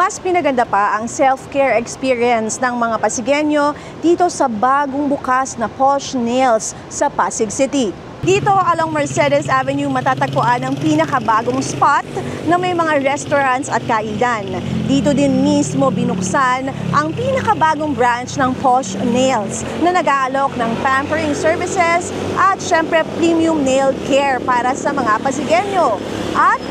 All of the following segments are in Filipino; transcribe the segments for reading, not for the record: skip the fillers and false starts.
Mas pinaganda pa ang self-care experience ng mga Pasigueño dito sa bagong bukas na Posh Nails sa Pasig City. Dito along Mercedes Avenue matatagpuan ang pinakabagong spot na may mga restaurants at kainan. Dito din mismo binuksan ang pinakabagong branch ng Posh Nails na nag-aalok ng pampering services at syempre premium nail care para sa mga Pasigueño. At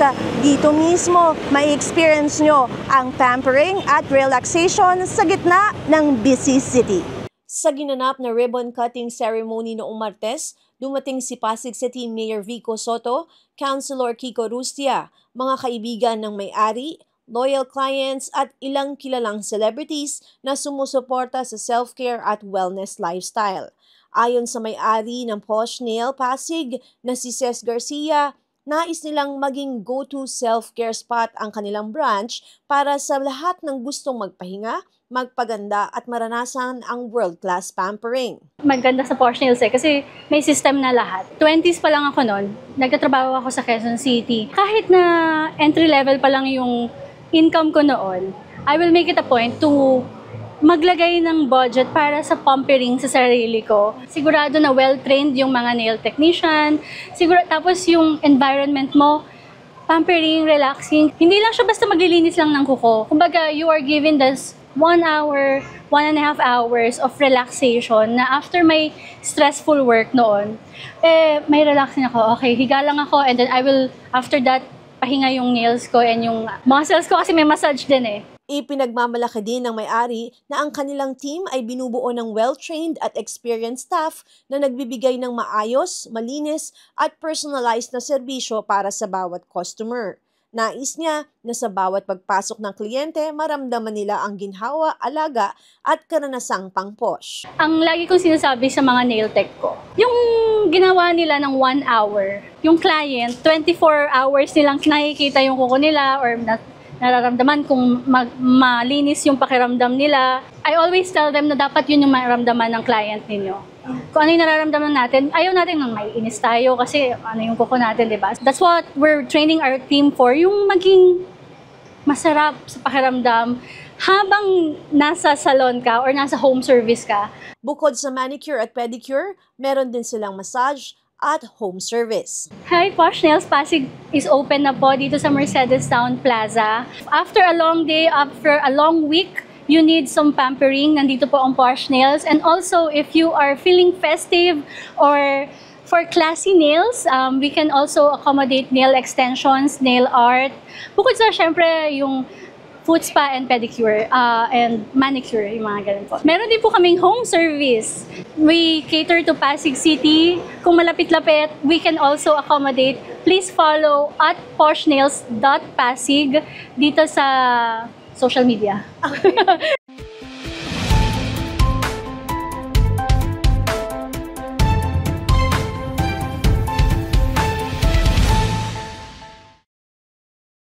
dito mismo may experience nyo ang pampering at relaxation sa gitna ng busy city. Sa ginanap na ribbon cutting ceremony noong Martes, dumating si Pasig City Mayor Vico Soto, Councilor Kiko Rustia, mga kaibigan ng may-ari, loyal clients at ilang kilalang celebrities na sumusuporta sa self-care at wellness lifestyle. Ayon sa may-ari ng Posh Nail Pasig na si Ces Garcia, nais nilang maging go-to self-care spot ang kanilang branch para sa lahat ng gustong magpahinga, magpaganda at maranasan ang world-class pampering. Maganda sa Posh Nails kasi may system na lahat. 20s pa lang ako noon, nagtatrabaho ako sa Quezon City. Kahit na entry level pa lang yung income ko noon, I will make it a point to maglagay ng budget para sa pampering sa sarili ko. Sigurado na well-trained yung mga nail technician. Tapos yung environment mo, pampering, relaxing. Hindi lang siya basta maglilinis lang ng kuko. Kumbaga, you are given this 1 hour, 1.5 hours of relaxation na after my stressful work noon, may relaxing ako. Okay, higa lang ako and then I will, after that, pahinga yung nails ko and yung muscles ko kasi may massage din eh. Ipinagmamalaki din ng may-ari na ang kanilang team ay binubuo ng well-trained at experienced staff na nagbibigay ng maayos, malinis at personalized na serbisyo para sa bawat customer. Nais niya na sa bawat pagpasok ng kliyente, maramdaman nila ang ginhawa, alaga at karanasang pang-posh. Ang lagi kong sinasabi sa mga nail tech ko, yung ginawa nila ng 1 hour, yung client, 24 hours nilang nakikita yung kuko nila or nararamdaman kung malinis yung pakiramdam nila. I always tell them na dapat yun yung maramdaman ng client ninyo. Kung ano yung nararamdaman natin, ayaw natin nang maiinis tayo kasi ano yung kuko natin, di ba? That's what we're training our team for, yung maging masarap sa pakiramdam habang nasa salon ka or nasa home service ka. Bukod sa manicure at pedicure, meron din silang massage at home service. Hi, Posh Nails Pasig is open na po dito sa Mercedes Town Plaza. After a long day, after a long week, you need some pampering, nandito po ang Posh Nails. And also, if you are feeling festive or for classy nails, we can also accommodate nail extensions, nail art. Bukod sa syempre yung foot spa and pedicure and manicure, yung mga ganun po. Meron din po kaming home service. We cater to Pasig City. Kung malapit-lapit, we can also accommodate. Please follow at poshnails.pasig dito sa social media. Okay.